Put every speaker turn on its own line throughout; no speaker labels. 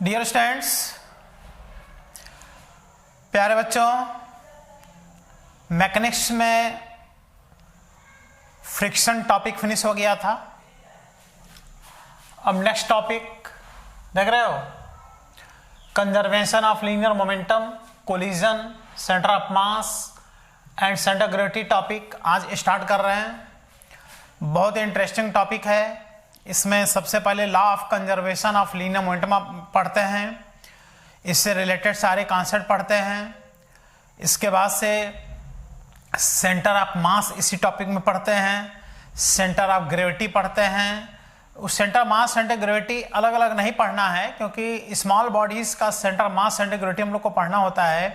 Dear students, प्यारे बच्चों, mechanics में फ्रिक्शन टॉपिक फिनिश हो गया था। अब नेक्स्ट टॉपिक देख रहे हो, conservation of linear momentum, collision, centre of mass and centre of gravity topic आज स्टार्ट कर रहे हैं। बहुत इंटरेस्टिंग टॉपिक है। इसमें सबसे पहले law of conservation of linear momentum पढ़ते हैं, इससे रिलेटेड सारे कॉन्सेप्ट पढ़ते हैं। इसके बाद से सेंटर ऑफ मास इसी टॉपिक में पढ़ते हैं, सेंटर ऑफ ग्रेविटी पढ़ते हैं। उस सेंटर मास सेंटर ग्रेविटी अलग अलग नहीं पढ़ना है, क्योंकि स्मॉल बॉडीज का सेंटर मास सेंटर ग्रेविटी हम लोग को पढ़ना होता है।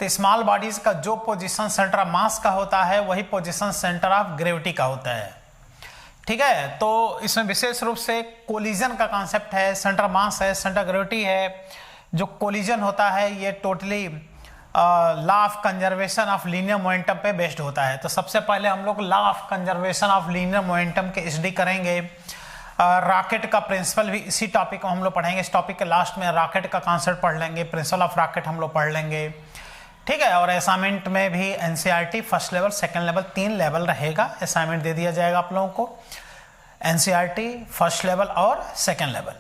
तो स्मॉल बॉडीज का जो पोजीशन सेंटर ऑफ मास का होता है वही पोजीशन सेंटर ऑफ ग्रेविटी का होता है। ठीक है, तो इसमें विशेष रूप से कोलिजन का कॉन्सेप्ट है, सेंटर मास है, सेंटर ग्रेविटी है। जो कोलिजन होता है ये totally law of conservation of linear momentum पे बेस्ड होता है। तो सबसे पहले हम लोग law of conservation of linear momentum के स्टडी करेंगे। रॉकेट का प्रिंसिपल भी इसी टॉपिक को हम लोग पढ़ेंगे। इस टॉपिक के लास्ट में रॉकेट का कॉन्सेप्ट पढ़ लेंगे, प्रिंसिपल ऑफ रॉकेट हम लोग पढ़ लेंगे। ठीक है, और असाइनमेंट में भी NCERT first level, second level, 3 level रहेगा। असाइनमेंट दे दिया जाएगा आप लोगों को, एनसीईआरटी फर्स्ट लेवल और second level.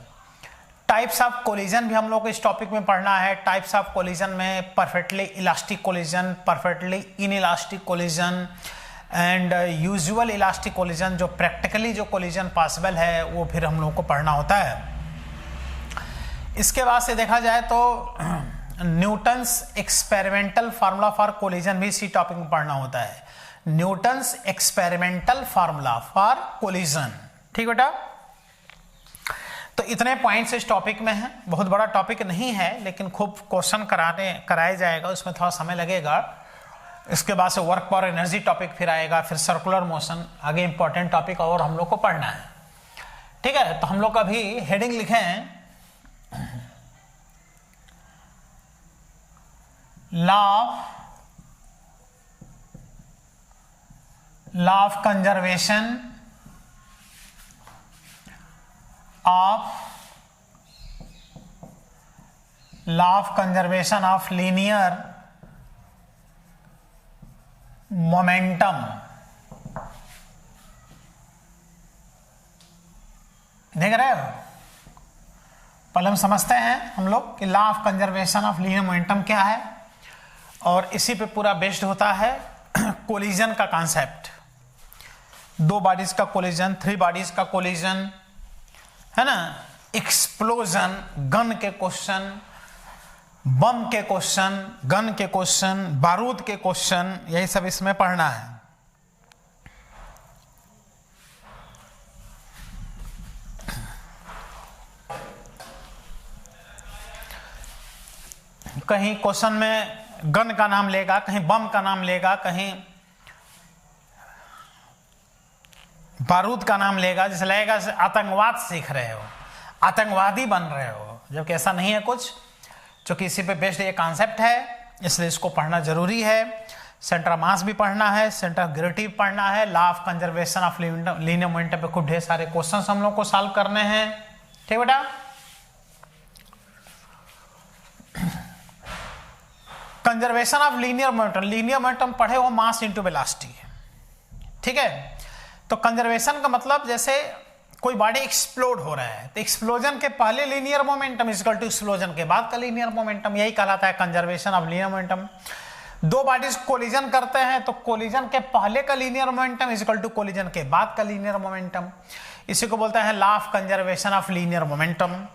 Types of collision भी हम लोग को इस टॉपिक में पढ़ना है। टाइप्स ऑफ कोलिजन में perfectly elastic collision, perfectly inelastic collision and usual elastic collision. जो प्रैक्टिकली जो कोलिजन पॉसिबल है वो फिर हम लोग को पढ़ना होता है। इसके बाद से देखा जाए तो Newton's experimental formula for collision भी इसी टॉपिक में पढ़ना होता है। Newton's experimental formula for collision. ठीक बेटा, तो इतने पॉइंट्स इस टॉपिक में हैं। बहुत बड़ा टॉपिक नहीं है, लेकिन खूब क्वेश्चन कराया जाएगा, उसमें थोड़ा समय लगेगा। इसके बाद से वर्क पावर एनर्जी टॉपिक फिर आएगा, फिर सर्कुलर मोशन, आगे इंपॉर्टेंट टॉपिक और हम लोग को पढ़ना है। ठीक है, तो हम लोग अभी हेडिंग लिखें law of conservation of linear momentum. देख रहे हो, पहले हम समझते हैं हम लोग कि law of conservation of linear momentum क्या है, और इसी पे पूरा बेस्ड होता है कोलिजन का कॉन्सेप्ट। 2 बॉडीज का कोलिजन, 3 बॉडीज का कोलिजन, है ना, एक्सप्लोजन, गन के क्वेश्चन, बम के क्वेश्चन, गन के क्वेश्चन, बारूद के क्वेश्चन, यही सब इसमें पढ़ना है। कहीं क्वेश्चन में गन का नाम लेगा, कहीं बम का नाम लेगा, कहीं बारूद का नाम लेगा, जैसे लगेगा आतंकवाद सीख रहे हो, आतंकवादी बन रहे हो, जबकि ऐसा नहीं है कुछ। क्योंकि इसी पे बेस्ड ये कॉन्सेप्ट है, इसलिए इसको पढ़ना जरूरी है। सेंटर ऑफ मास भी पढ़ना है, सेंटर ऑफ ग्रेविटी भी पढ़ना है, law of conservation of linear momentum पे खूब ढेर सारे क्वेश्चंस हम लोग को सॉल्व करने हैं। ठीक बेटा, conservation of linear momentum. Linear momentum पढ़े हो मास इनटू वेलोसिटी। ठीक है, तो कंजर्वेशन का मतलब जैसे कोई बॉडी एक्सप्लोड हो रहा है, तो एक्सप्लोजन के पहले linear momentum equal to explosion के बाद का लीनियर मोमेंटम, यही कहलाता है conservation of linear momentum. 2 bodies collision करते हैं तो कोलिजन के पहले का linear momentum equal to collision के बाद का लीनियर मोमेंटम। इसी को बोलते हैं law of conservation of linear momentum.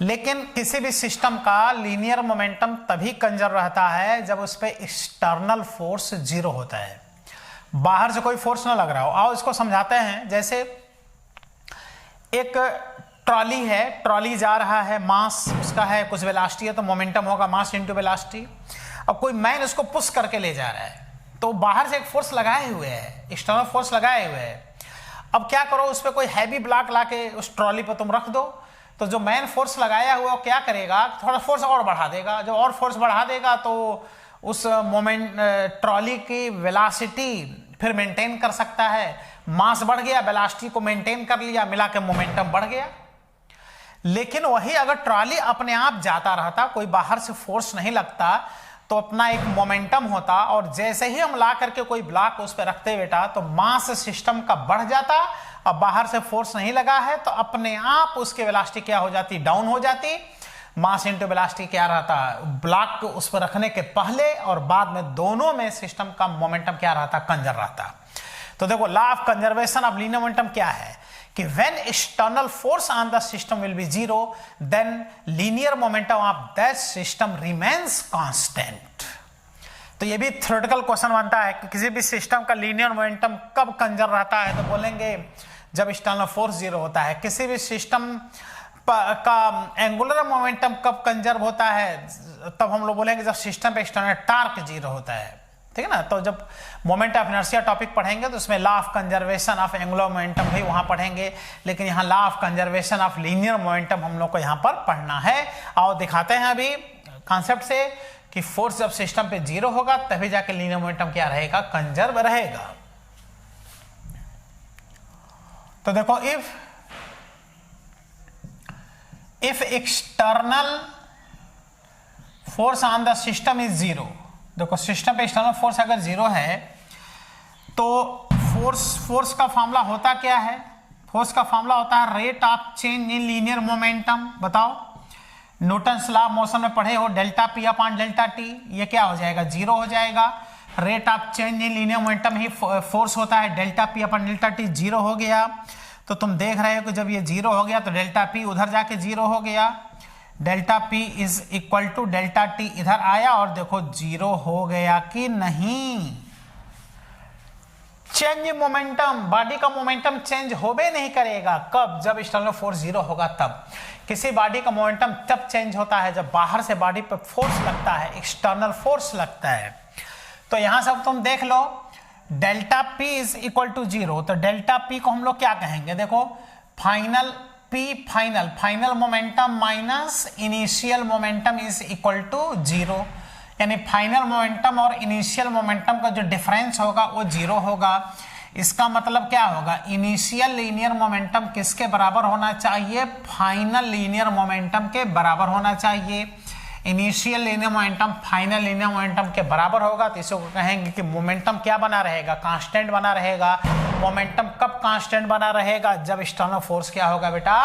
लेकिन किसी भी सिस्टम का लीनियर मोमेंटम तभी कंजर्व रहता है जब उस पर एक्सटर्नल फोर्स 0 होता है, बाहर से कोई फोर्स ना लग रहा हो। आओ इसको समझाते हैं। जैसे एक ट्रॉली है, ट्रॉली जा रहा है, मास उसका है, कुछ वेलोसिटी है, तो मोमेंटम होगा मास इनटू वेलोसिटी। अब कोई मैन उसको पुश करके ले जा रहा है, तो बाहर से एक फोर्स लगाए हुए है, एक्सटर्नल फोर्स लगाए हुए है। अब क्या करो, उस पर कोई हैवी ब्लॉक लाके उस ट्रॉली पर तुम रख दो, तो जो मैन फोर्स लगाया हुआ क्या करेगा, थोड़ा फोर्स और बढ़ा देगा। जब और फोर्स बढ़ा देगा तो उस मोमेंट ट्रॉली की वेलोसिटी फिर मेंटेन कर सकता है। मास बढ़ गया, वेलोसिटी को मेंटेन कर लिया, मिला के मोमेंटम बढ़ गया। लेकिन वही अगर ट्रॉली अपने आप जाता रहता, कोई बाहर से फोर्स नहीं लगता, तो अपना एक मोमेंटम होता, और जैसे ही हम ला करके कोई ब्लॉक उस पर रखते बेटा तो मास सिस्टम का बढ़ जाता, अब बाहर से फोर्स नहीं लगा है तो अपने आप उसकी वेलोसिटी क्या हो जाती, डाउन हो जाती। मास इंटू वेलोसिटी क्या रहता, ब्लॉक को उस पर रखने के पहले और बाद में दोनों में सिस्टम का मोमेंटम क्या रहता, कंजर्व रहता। तो देखो law of conservation of linear momentum क्या है कि when external force on the system will be zero then linear momentum of that system remains constant. तो ये भी थ्योरेटिकल क्वेश्चन बनता है कि किसी भी सिस्टम का लीनियर मोमेंटम कब कंजर्व रहता है, तो बोलेंगे जब एक्सटर्नल फोर्स जीरो होता है। किसी भी सिस्टम का एंगुलर मोमेंटम कब कंजर्व होता है, तब हम लोग बोलेंगे जब सिस्टम पे एक्सटर्नल टार्क जीरो होता है, ठीक है ना। तो जब मोमेंट ऑफ इनर्शिया टॉपिक पढ़ेंगे तो उसमें law of conservation of angular momentum भी वहां पढ़ेंगे, लेकिन यहाँ law of conservation of linear momentum हम लोग को यहाँ पर पढ़ना है। और दिखाते हैं अभी कॉन्सेप्ट से कि फोर्स जब सिस्टम पे जीरो होगा तभी जाके लीनियर मोमेंटम क्या रहेगा, कंजर्व रहेगा। तो देखो if external force on the system is zero, देखो सिस्टम पे एक्सटर्नल फोर्स अगर जीरो है तो फोर्स का फॉर्मूला होता क्या है, फोर्स का फॉर्मूला होता है rate of change in linear momentum. बताओ न्यूटन्स लॉ ऑफ मोशन में पढ़े हो, delta P upon delta T, ये क्या हो जाएगा, जीरो हो जाएगा। Rate of change in linear momentum he force होता है, delta P upon delta T zero हो गया। तो तुम देख रहे हो कि जब ये जीरो हो गया तो डेल्टा पी उधर जाके जीरो हो गया, delta P is equal to delta T इधर आया और देखो जीरो हो गया कि नहीं। चेंज मोमेंटम, बॉडी का मोमेंटम चेंज होबे नहीं करेगा, कब, जब एक्सटर्नल फोर्स जीरो होगा तब। किसी बॉडी का मोमेंटम तब चेंज होता है जब बाहर से बॉडी पे फोर्स लगता है, एक्सटर्नल फोर्स लगता है। तो यहां सब तुम देख लो delta P is equal to zero, तो डेल्टा पी को हम लोग क्या कहेंगे, देखो final P, final momentum minus initial momentum is equal to zero, यानी फाइनल मोमेंटम और इनिशियल मोमेंटम का जो डिफरेंस होगा वो जीरो होगा। इसका मतलब क्या होगा, इनिशियल लीनियर मोमेंटम किसके बराबर होना चाहिए, फाइनल लीनियर मोमेंटम के बराबर होना चाहिए। Initial linear momentum final linear momentum के बराबर होगा तो इसको कहेंगे कि मोमेंटम क्या बना रहेगा, कांस्टेंट बना रहेगा। मोमेंटम कब कांस्टेंट बना रहेगा, जब एक्सटर्नल फोर्स क्या होगा बेटा,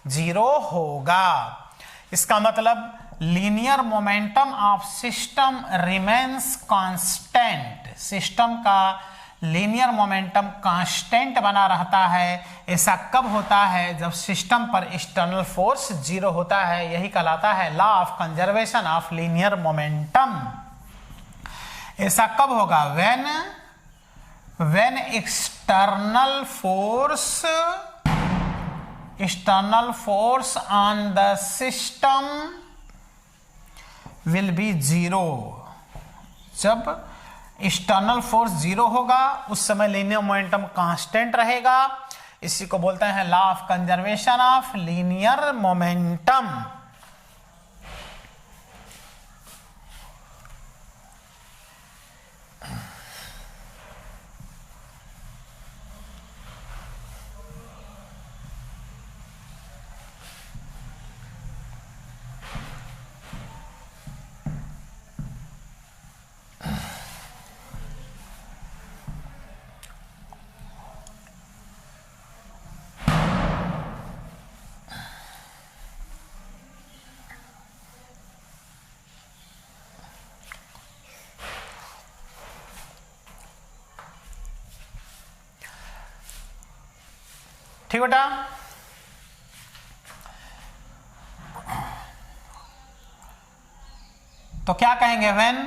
जीरो होगा। इसका मतलब linear momentum of system remains constant, system का लीनियर मोमेंटम कांस्टेंट बना रहता है। ऐसा कब होता है, जब सिस्टम पर एक्सटर्नल फोर्स जीरो होता है, यही कहलाता है law of conservation of linear momentum. ऐसा कब होगा, when external force on the system will be zero, जब एक्सटर्नल फोर्स जीरो होगा उस समय लीनियर मोमेंटम कांस्टेंट रहेगा। इसी को बोलते हैं law of conservation of linear momentum. ठीक बेटा, तो क्या कहेंगे, when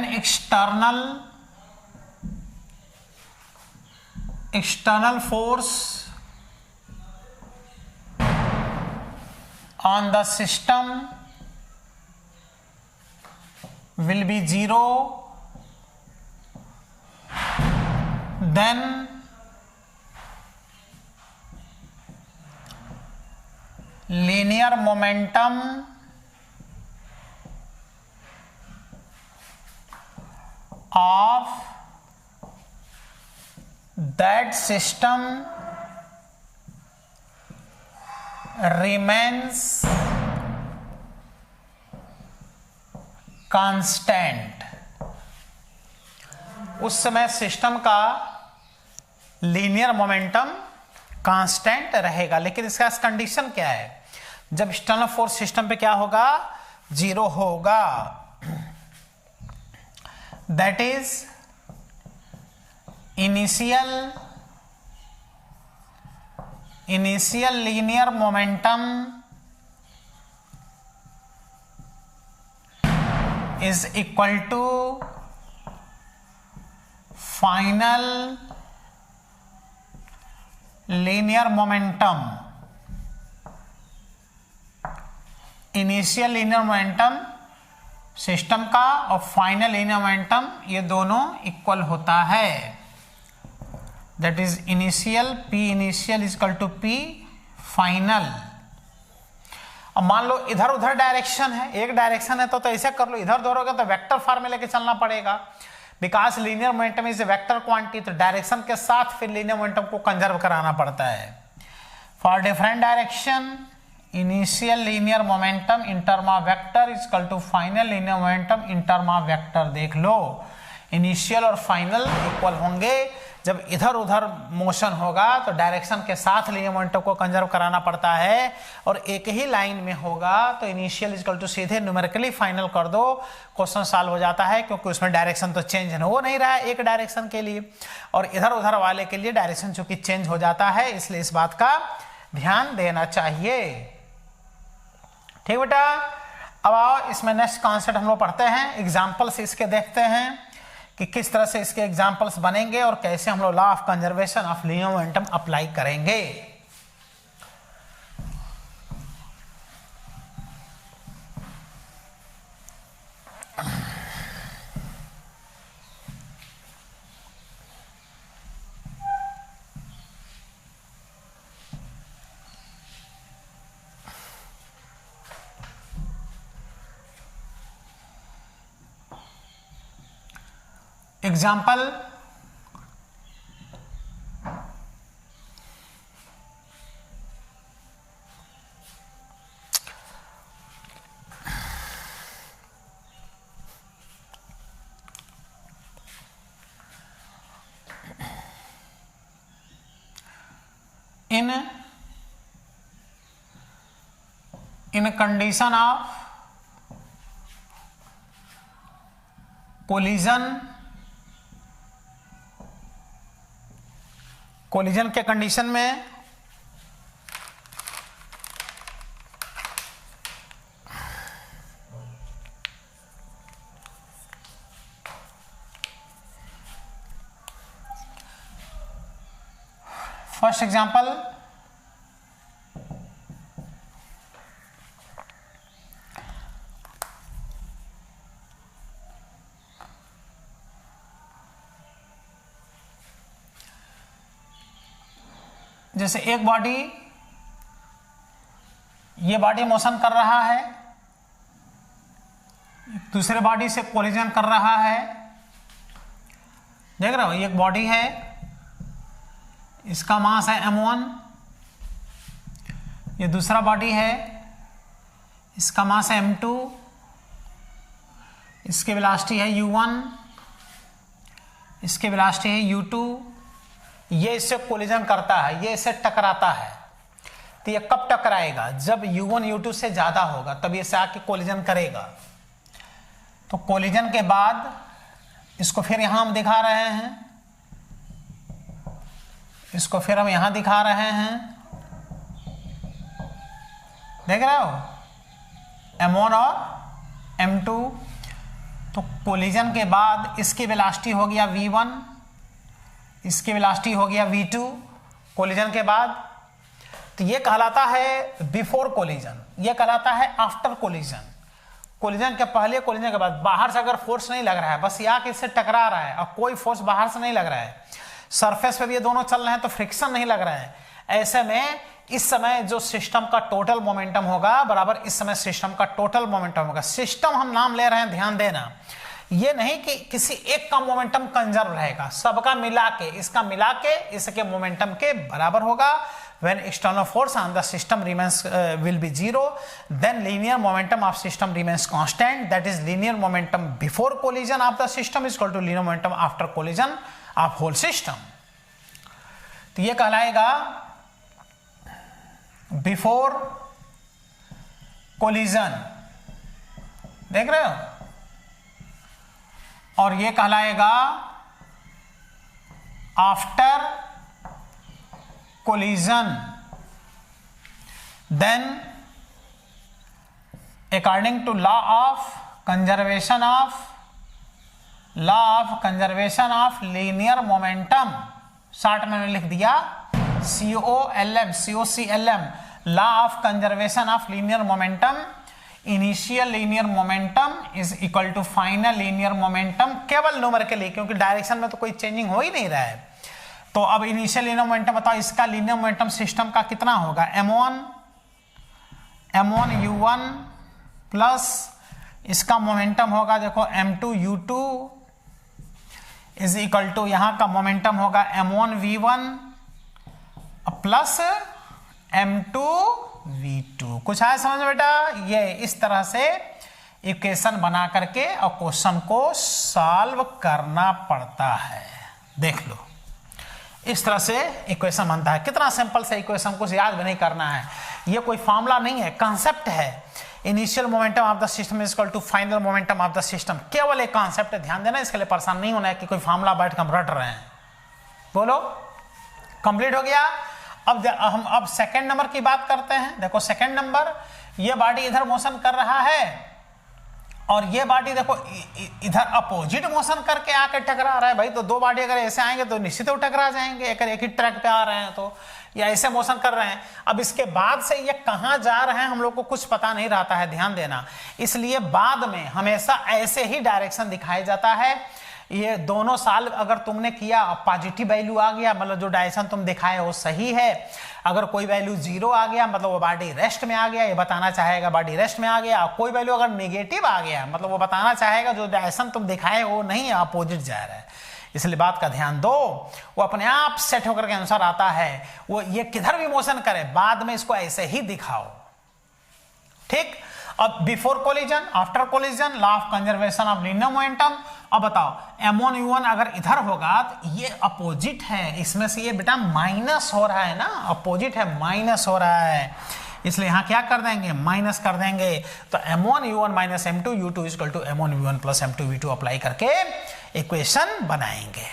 external force on the system will be zero, then linear momentum of that system remains constant, उस समय सिस्टम का लीनियर मोमेंटम कांस्टेंट रहेगा। लेकिन इसका कंडीशन क्या है, जब एक्सटर्नल फोर्स सिस्टम पे क्या होगा, जीरो होगा। That is initial linear momentum is equal to final linear momentum. Initial linear momentum system का और फाइनल लीनियर मोमेंटम ये दोनों इक्वल होता है। That is initial, P initial is equal to P final. अब मान लो इधर उधर डायरेक्शन है, एक डायरेक्शन है तो ऐसे कर लो, इधर उधर होगा तो वेक्टर फॉर्म में लेके चलना पड़ेगा। Because linear momentum is a vector quantity, तो डायरेक्शन के साथ फिर लीनियर मोमेंटम को कंजर्व कराना पड़ता है। For different direction initial linear momentum in term of vector is equal to final linear momentum in term of vector. देख लो, इनिशियल और फाइनल इक्वल होंगे। जब इधर उधर मोशन होगा तो डायरेक्शन के साथ लीनियर मोमेंटम को कंजर्व कराना पड़ता है, और एक ही लाइन में होगा तो इनिशियल इक्वल टू सीधे न्यूमेरिकली फाइनल कर दो, क्वेश्चन सॉल्व हो जाता है। क्योंकि उसमें डायरेक्शन तो चेंज हो नहीं रहा है एक डायरेक्शन के लिए, और इधर उधर वाले के लिए डायरेक्शन चूंकि चेंज हो जाता है, इसलिए इस बात का ध्यान देना चाहिए। ठीक बेटा, अब आओ इसमें नेक्स्ट कॉन्सेप्ट हम लोग पढ़ते हैं, एग्जाम्पल्स इसके देखते हैं कि किस तरह से इसके एग्जाम्पल्स बनेंगे और कैसे हम लोग law of conservation of linear momentum apply करेंगे। Example, in a condition of collision के कंडीशन में फर्स्ट एग्जांपल, जैसे एक बॉडी, ये बॉडी मोशन कर रहा है, दूसरे बॉडी से कोलिजन कर रहा है। देख रहे हो, ये एक बॉडी है, इसका मास है m1, ये दूसरा बॉडी है, इसका मास है m2, इसकी वेलोसिटी है u1, इसकी वेलोसिटी है u2। ये इससे कोलिजन करता है, ये इससे टकराता है। तो ये कब टकराएगा, जब u1 u2 से ज्यादा होगा तब ये से आके कोलिजन करेगा। तो कोलिजन के बाद इसको फिर यहां हम दिखा रहे हैं, इसको फिर हम यहां दिखा रहे हैं। देख रहे हो, m1 और m2। तो कोलिजन के बाद इसकी वेलोसिटी हो गया v1, इसकी वेलोसिटी हो गया v2 कोलिजन के बाद। तो ये कहलाता है बिफोर कोलिजन, ये कहलाता है आफ्टर कोलिजन। कोलिजन के पहले, कोलिजन के बाद। बाहर से अगर फोर्स नहीं लग रहा है, बस यहाँ किससे टकरा रहा है और कोई फोर्स बाहर से नहीं लग रहा है, सरफेस पे भी ये दोनों चल रहे हैं तो फ्रिक्शन नहीं लग रहा है, ऐसे में इस समय जो सिस्टम का टोटल मोमेंटम होगा बराबर इस समय सिस्टम का टोटल मोमेंटम होगा। सिस्टम हम नाम ले रहे हैं, ध्यान देना, ये नहीं कि किसी एक का मोमेंटम कंजर्व रहेगा, सबका मिला के, इसका मिला के इसके मोमेंटम के बराबर होगा। When external force on the system remains will be zero, then linear momentum of system remains constant. That is linear momentum before collision of the system is equal to linear momentum after collision of whole system. तो ये कहलाएगा before collision, देख रहे हो, और ये कहलाएगा after collision. Then according to law of conservation of linear momentum, short में लिख दिया COCLM, law of conservation of linear momentum, initial linear momentum is equal to final linear momentum, केवल न्यूमेरिकली, क्योंकि डायरेक्शन में तो कोई चेंजिंग हो ही नहीं रहा है। तो अब इनिशियल लीनियर मोमेंटम बताओ, इसका लीनियर मोमेंटम सिस्टम का कितना होगा, m1 u1 प्लस इसका मोमेंटम होगा देखो m2 u2 is equal to यहां का मोमेंटम होगा m1 v1 plus m2 v2। कुछ आया समझ बेटा? ये इस तरह से इक्वेशन बना करके और क्वेश्चन को सॉल्व करना पड़ता है। देख लो, इस तरह से इक्वेशन बनता है। कितना सिंपल से इक्वेशन, कुछ याद भी नहीं करना है, ये कोई फॉर्मूला नहीं है, कांसेप्ट है। Initial momentum of the system is equal to final momentum of the system, केवल एक कांसेप्ट है, ध्यान देना, इसके लिए परेशान नहीं होना है कि कोई फॉर्मूला बैठ कर हम रट रहे हैं। बोलो, कंप्लीट हो गया। हम अब सेकंड नंबर की बात करते हैं। देखो सेकंड नंबर, ये बॉडी इधर मोशन कर रहा है और ये बॉडी देखो इधर अपोजिट मोशन करके आके टकरा रहा है। भाई तो दो बॉडी अगर ऐसे आएंगे तो निश्चित ही टकरा जाएंगे, अगर एक ही ट्रैक पे आ रहे हैं तो, या ऐसे मोशन कर रहे हैं। अब इसके बाद से ये कहां जा रहे हैं हम लोग को कुछ पता नहीं रहता है, ध्यान देना। इसलिए बाद में हमेशा ऐसे ही डायरेक्शन दिखाया जाता है। ये दोनों साल अगर तुमने किया, पॉजिटिव वैल्यू आ गया मतलब जो डायरेक्शन तुम दिखाए वो सही है। अगर कोई वैल्यू 0 आ गया मतलब वो बॉडी रेस्ट में आ गया, ये बताना चाहेगा बॉडी रेस्ट में आ गया। कोई वैल्यू अगर नेगेटिव आ गया मतलब वो बताना चाहेगा जो डायरेक्शन तुम दिखाए वो नहीं है, अपोजिट जा रहा है। इसलिए बात का ध्यान दो, वो अपने आप सेट होकर के अनुसार आता है। वो ये किधर भी मोशन करे बाद में इसको ऐसे ही दिखाओ, ठीक। अब before collision, after collision, law of conservation of linear momentum. अब बताओ m1 u1 अगर इधर होगा तो ये अपोजिट है, इसमें से ये बेटा माइनस हो रहा है ना, अपोजिट है, माइनस हो रहा है, इसलिए यहां क्या कर देंगे, माइनस कर देंगे। तो m1 u1 minus m2 u2 equal to m1 v1 plus m2 v2 apply करके इक्वेशन बनाएंगे।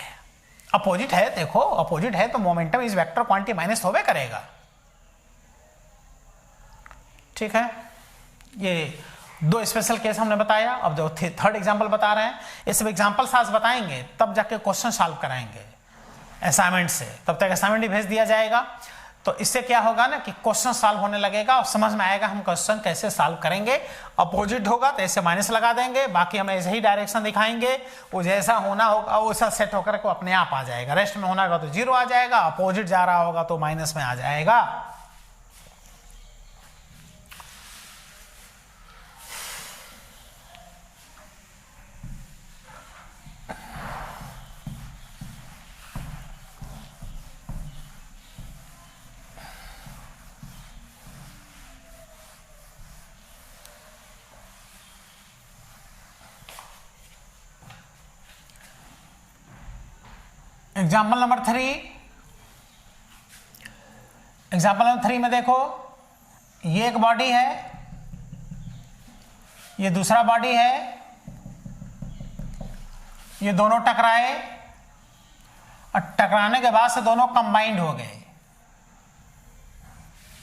अपोजिट है, देखो अपोजिट है तो momentum is vector quantity minus होवे करेगा, ठीक है। ये दो स्पेशल केस हमने बताया। अब जो थर्ड एग्जांपल बता रहे हैं, ये सब एग्जांपल साथ बताएंगे तब जाके क्वेश्चन सॉल्व कराएंगे असाइनमेंट से, तब तक असाइनमेंट ही भेज दिया जाएगा। तो इससे क्या होगा ना कि क्वेश्चन सॉल्व होने लगेगा और समझ में आएगा हम क्वेश्चन कैसे सॉल्व करेंगे। अपोजिट होगा तो ऐसे माइनस लगा देंगे, बाकी हम ऐसे ही डायरेक्शन दिखाएंगे, वो जैसा होना होगा वैसा सेट होकर के अपने आप आ जाएगा। रेस्ट में होना होगा तो 0 आ जाएगा, अपोजिट जा रहा होगा तो माइनस में आ जाएगा। एग्जाम्पल नंबर 3, एग्जाम्पल नंबर 3 में देखो, ये एक बॉडी है, ये दूसरा बॉडी है, ये दोनों टकराए और टकराने के बाद से दोनों कंबाइंड हो गए,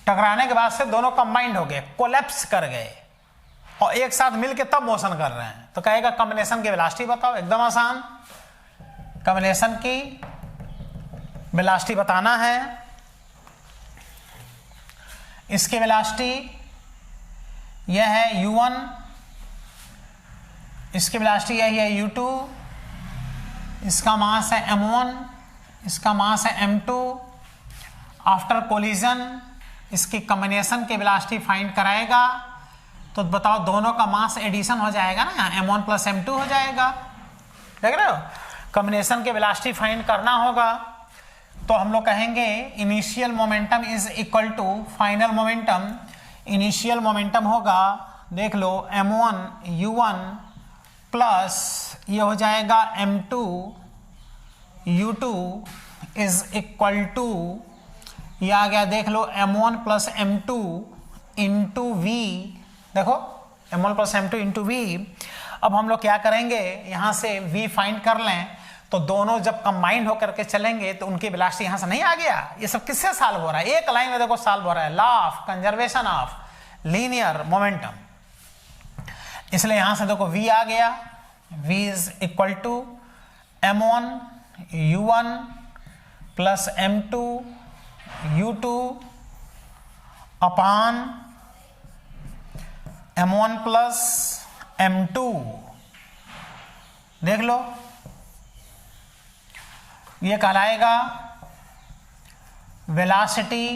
टकराने के बाद से दोनों कंबाइंड हो गए, कोलैप्स कर गए और एक साथ मिलके तब मोशन कर रहे हैं। तो कहेगा कॉम्बिनेशन की वेलोसिटी बताओ, एकदम आसान, कॉम्बिनेशन की वेलोसिटी बताना है। इसकी वेलोसिटी यह है u1, इसकी वेलोसिटी यही है u2, इसका मास है m1, इसका मास है m2। आफ्टर कोलिजन इसकी कॉम्बिनेशन की वेलोसिटी फाइंड कराएगा। तो बताओ दोनों का मास एडिशन हो जाएगा ना, m1 प्लस m2 हो जाएगा। देख रहे हो, कॉम्बिनेशन के वेलोसिटी फाइंड करना होगा तो हम लोग कहेंगे initial momentum is equal to final momentum. Initial momentum होगा, देख लो, m1 u1 प्लस ये हो जाएगा m2 u2 is equal to, ये आ गया, देख लो, m1 plus m2 into v। देखो m1 plus m2 into v। अब हम लोग क्या करेंगे, यहां से v फाइंड कर लें तो दोनों जब कंबाइंड होकर के चलेंगे तो उनकी वेलोसिटी यहां से नहीं आ गया। ये सब किससे सॉल्व हो रहा है, एक लाइन में देखो सॉल्व हो रहा है, law of conservation of linear momentum. इसलिए यहां से देखो v आ गया, v is equal to m1 u1 plus m2 u2 upon m1 plus m2। देख लो, ये कहलाएगा वेलोसिटी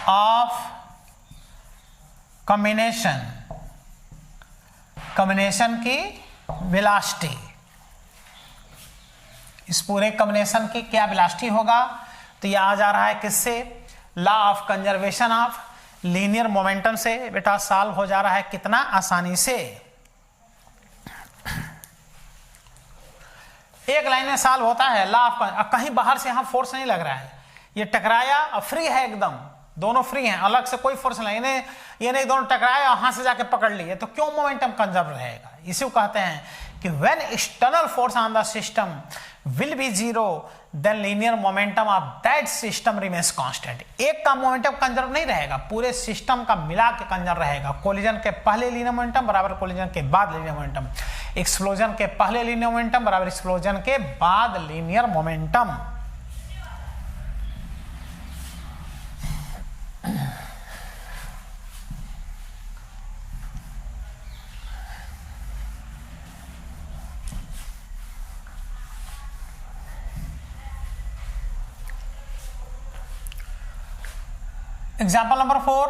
ऑफ कॉम्बिनेशन, कॉम्बिनेशन की वेलोसिटी। इस पूरे कॉम्बिनेशन की क्या वेलोसिटी होगा, तो ये आ जा रहा है किससे, law of conservation of linear momentum से। बेटा सॉल्व हो जा रहा है कितना आसानी से, एक लाइन में सॉल्व होता है लॉ ऑफ। कहीं बाहर से यहां फोर्स नहीं लग रहा है, ये टकराया और फ्री है एकदम, दोनों फ्री हैं, अलग से कोई फोर्स नहीं, ये नहीं दोनों टकराया और हाथ से जाके पकड़ लिए तो क्यों मोमेंटम कंजर्व रहेगा। इसी को कहते हैं कि when external force on the system will be zero then linear momentum of that system remains constant. एक का मोमेंटम कंजर्व नहीं रहेगा, पूरे सिस्टम का मिला के कंजर्व रहेगा। कोलिजन के पहले लीनियर मोमेंटम बराबर कोलिजन के बाद लीनियर मोमेंटम, एक्सप्लोजन के पहले लीनियर मोमेंटम बराबर एक्सप्लोजन के बाद लीनियर मोमेंटम। एग्जाम्पल नंबर 4,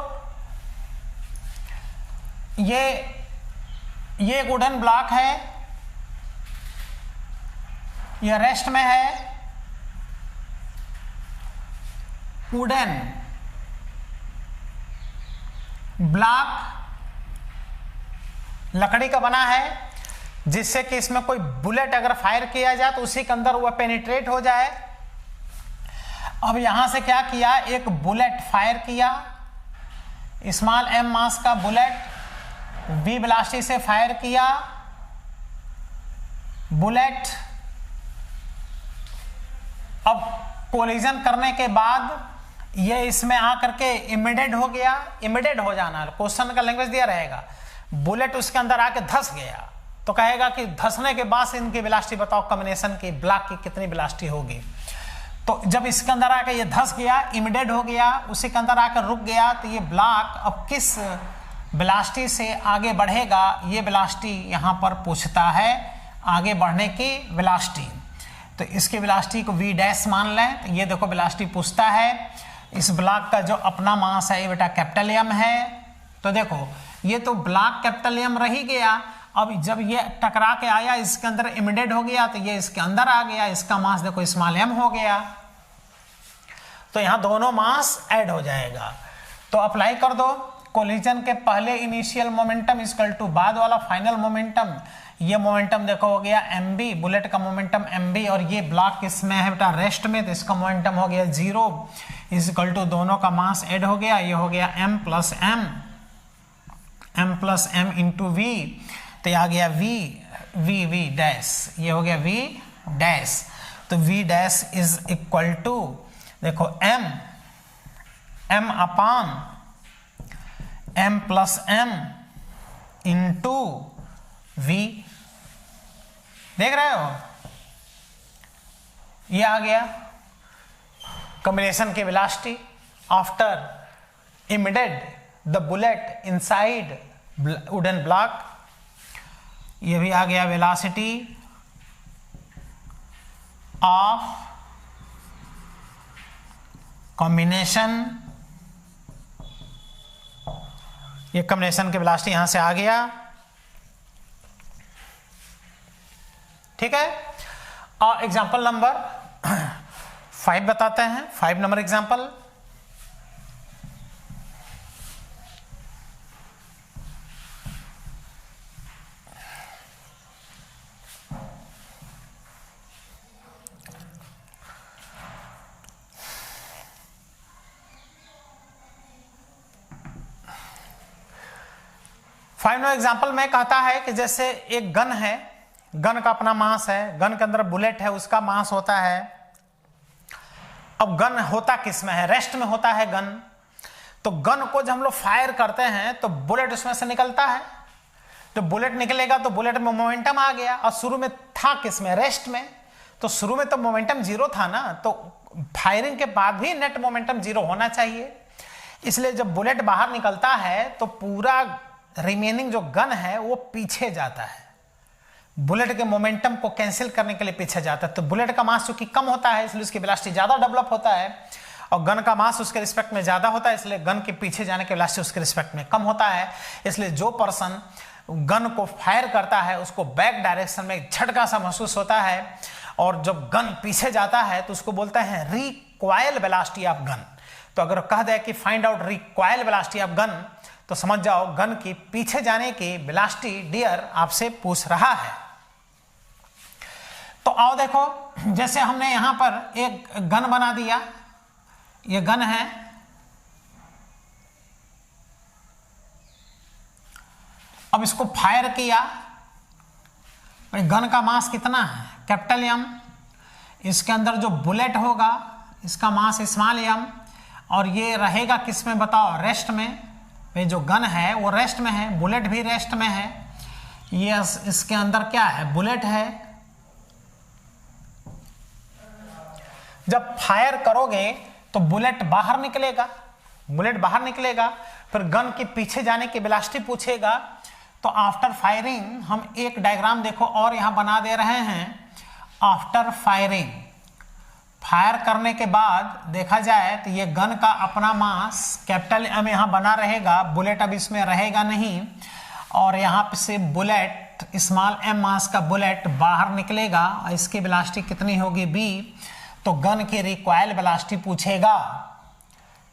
ये वुडन ब्लॉक है, ये रेस्ट में है, वुडन ब्लॉक लकड़ी का बना है, जिससे कि इसमें कोई बुलेट अगर फायर किया जाए तो उसी के अंदर वह पेनिट्रेट हो जाए। अब यहां से क्या किया, एक बुलेट फायर किया, स्मॉल m मास का बुलेट v वेलोसिटी से फायर किया, बुलेट अब कोलिजन करने के बाद ये इसमें आकर के इमिडेड हो गया। इमिडेड हो जाना क्वेश्चन का लैंग्वेज दिया रहेगा, बुलेट उसके अंदर आके धस गया तो कहेगा कि धसने के बाद से इनकी वेलोसिटी बताओ, कॉम्बिनेशन की ब्लॉक की कितनी वेलोसिटी होगी। तो जब इसके अंदर आकर ये धस गया, इमिडेड हो गया, उसी के अंदर आकर रुक गया, तो ये ब्लॉक अब किस वेलोसिटी से आगे बढ़ेगा, ये वेलोसिटी यहां पर पूछता है, आगे बढ़ने की वेलोसिटी। तो इसकी वेलोसिटी को v डैश मान लें, तो ये देखो वेलोसिटी पूछता है। इस ब्लॉक का जो अपना मास है ये बेटा कैपिटल M है, तो देखो ये तो ब्लॉक कैपिटल M रह ही गया। अब जब ये टकरा के आया, इसके अंदर इमिडेड हो गया, तो ये इसके अंदर आ गया, इसका मास देखो स्मॉल m हो गया, तो यहां दोनों मास ऐड हो जाएगा। तो अप्लाई कर दो, कोलिजन के पहले इनिशियल मोमेंटम इक्वल टू बाद वाला फाइनल मोमेंटम। ये मोमेंटम देखो हो गया mb, बुलेट का मोमेंटम mb, और ये ब्लॉक किसमें है बेटा, रेस्ट में, तो इसका मोमेंटम हो गया 0 इक्वल टू दोनों का मास ऐड हो गया, ये हो गया m plus m into v, तो आ गया v डैश, ये हो गया v डैश। तो v dash is equal to देखो m upon m plus m into v। देख रहे हो, ये आ गया कॉम्बिनेशन की velocity after embedded the bullet inside wooden block. ये भी आ गया वेलोसिटी ऑफ कॉम्बिनेशन, ये कॉम्बिनेशन की वेलोसिटी यहां से आ गया। ठीक है। एग्जाम्पल नंबर 5 बताते हैं। 5 नंबर एग्जाम्पल, फाइनल एग्जाम्पल में कहता है कि जैसे एक गन है, गन का अपना मास है, गन के अंदर बुलेट है, उसका मास होता है। अब गन होता किस में है? रेस्ट में होता है गन। तो गन को जब हम लोग फायर करते हैं तो बुलेट उसमें से निकलता है। तो बुलेट निकलेगा तो बुलेट में मोमेंटम आ गया, और शुरू में था किस में? रेस्ट में। तो शुरू में तो मोमेंटम जीरो था ना, तो फायरिंग के बाद भी नेट मोमेंटम जीरो होना चाहिए। इसलिए जब बुलेट बाहर निकलता है तो पूरा रिमेनिंग जो गन है वो पीछे जाता है, बुलेट के मोमेंटम को कैंसिल करने के लिए पीछे जाता है। तो बुलेट का मास चूंकि कम होता है इसलिए उसकी वेलोसिटी ज्यादा डेवलप होता है, और गन का मास उसके रिस्पेक्ट में ज्यादा होता है इसलिए गन के पीछे जाने की वेलोसिटी उसके रिस्पेक्ट में कम होता है। इसलिए जो पर्सन गन को फायर करता है उसको बैक डायरेक्शन में झटका सा महसूस होता है, और जब गन पीछे जाता है तो उसको बोलते हैं रिकॉइल वेलोसिटी ऑफ गन। तो अगर कह दे कि find out recoil velocity of gun, तो समझ जाओ गन की पीछे जाने की वेलोसिटी डियर आपसे पूछ रहा है। तो आओ देखो, जैसे हमने यहां पर एक गन बना दिया, ये गन है, अब इसको फायर किया। गन का मास कितना है? Capital M. इसके अंदर जो बुलेट होगा इसका मास स्मॉल एम, और ये रहेगा किस में बताओ? रेस्ट में। ये जो गन है वो रेस्ट में है, बुलेट भी रेस्ट में है। ये इसके अंदर क्या है? बुलेट है। जब फायर करोगे तो बुलेट बाहर निकलेगा, बुलेट बाहर निकलेगा, फिर गन के पीछे जाने की वेलोसिटी पूछेगा। तो आफ्टर फायरिंग हम एक डायग्राम देखो और यहां बना दे रहे हैं। आफ्टर फायरिंग, फायर करने के बाद देखा जाए तो ये गन का अपना मास कैपिटल एम यहां बना रहेगा, बुलेट अब इसमें रहेगा नहीं, और यहां से बुलेट स्मॉल एम मास का बुलेट बाहर निकलेगा, और इसकी वेलोसिटी कितनी होगी? बी। तो गन की रिकॉइल वेलोसिटी पूछेगा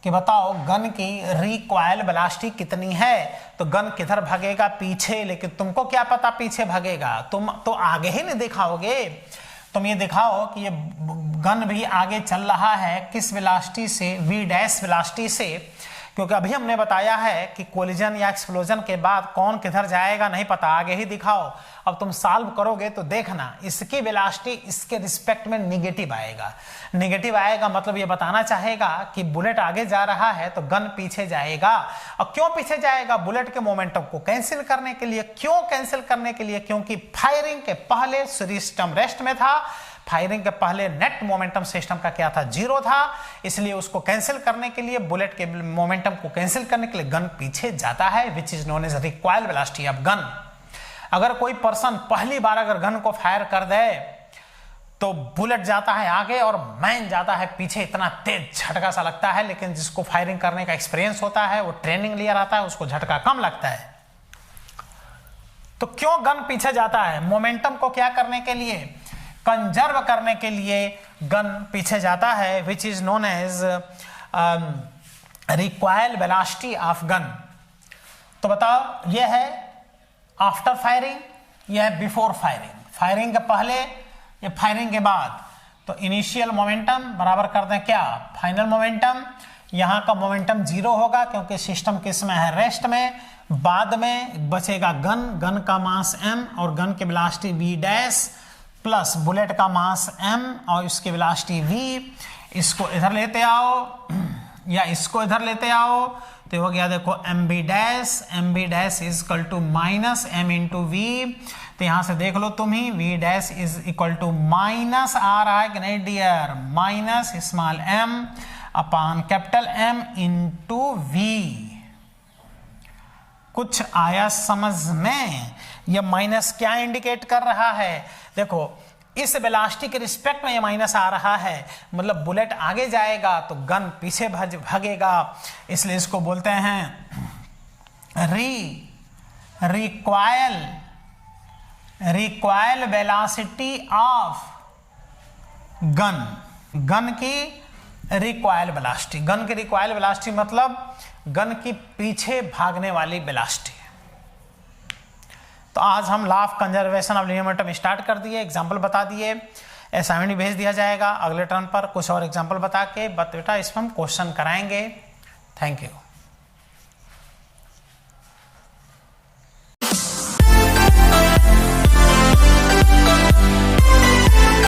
कि बताओ गन की रिकॉइल वेलोसिटी कितनी है। तो गन किधर भागेगा? पीछे। लेकिन तुमको क्या पता पीछे भागेगा? तुम तो आगे ही नहीं दिखाओगे। तुम ये दिखाओ कि ये गन भी आगे चल रहा है किस वेलोसिटी से? v डैश वेलोसिटी से। क्योंकि अभी हमने बताया है कि कोलिजन या एक्सप्लोजन के बाद कौन किधर जाएगा नहीं पता, आगे ही दिखाओ। अब तुम सॉल्व करोगे तो देखना इसकी वेलोसिटी इसके रिस्पेक्ट में निगेटिव आएगा। निगेटिव आएगा मतलब ये बताना चाहेगा कि बुलेट आगे जा रहा है तो गन पीछे जाएगा। और क्यों पीछे जाएगा? बुलेट के मोमेंटम को कैंसिल करने के लिए। क्यों कैंसिल करने के लिए? क्योंकि फायरिंग के पहले सिस्टम रेस्ट में था, फायरिंग के पहले नेट मोमेंटम सिस्टम का क्या था? जीरो था। इसलिए उसको कैंसिल करने के लिए, बुलेट के मोमेंटम को कैंसिल करने के लिए गन पीछे जाता है, which is known as recoil velocity of gun. अगर कोई पर्सन पहली बार अगर गन को फायर कर दे तो बुलेट जाता है आगे और मैन जाता है पीछे, इतना तेज झटका सा लगता है। लेकिन जिसको फायरिंग करने का एक्सपीरियंस होता है, वो ट्रेनिंग लिया रहता है, उसको झटका कम लगता है। तो क्यों गन पीछे जाता है? मोमेंटम को क्या करने के लिए? कंजर्व करने के लिए गन पीछे जाता है, which is known as recoil velocity of gun. तो बताओ ये है आफ्टर फायरिंग, यह है बिफोर फायरिंग। फायरिंग के पहले, ये फायरिंग के बाद। तो इनिशियल मोमेंटम बराबर कर दें क्या? Final momentum. यहां का मोमेंटम जीरो होगा क्योंकि सिस्टम किस में है? रेस्ट में। बाद में बचेगा गन, गन का मास m और गन की velocity v dash plus bullet का मास m और इसकी वेलोसिटी v। इसको इधर लेते आओ या इसको इधर लेते आओ तो हो गया देखो mb dash is equal to minus m into V. तो यहां से देख लो तुम ही, v dash is equal to minus आ रहा है कि नहीं dear? Minus small m upon capital M into V. कुछ आया समझ में? यह माइनस क्या इंडिकेट कर रहा है? देखो इस वेलोसिटी के रिस्पेक्ट में ये माइनस आ रहा है, मतलब बुलेट आगे जाएगा तो गन पीछे भागेगा। इसलिए इसको बोलते हैं recoil recoil velocity of gun, gun की रिक्वायल वेलोसिटी, गन की रिक्वायल वेलोसिटी मतलब गन की पीछे भागने वाली वेलोसिटी। तो आज हम law of conservation of linear momentum start कर दिए, एग्जांपल बता दिए, असाइनमेंट भेज दिया जाएगा अगले टर्न पर कुछ और एग्जांपल बता के, बट बेटा इसमें हम क्वेश्चन कराएंगे। Thank you.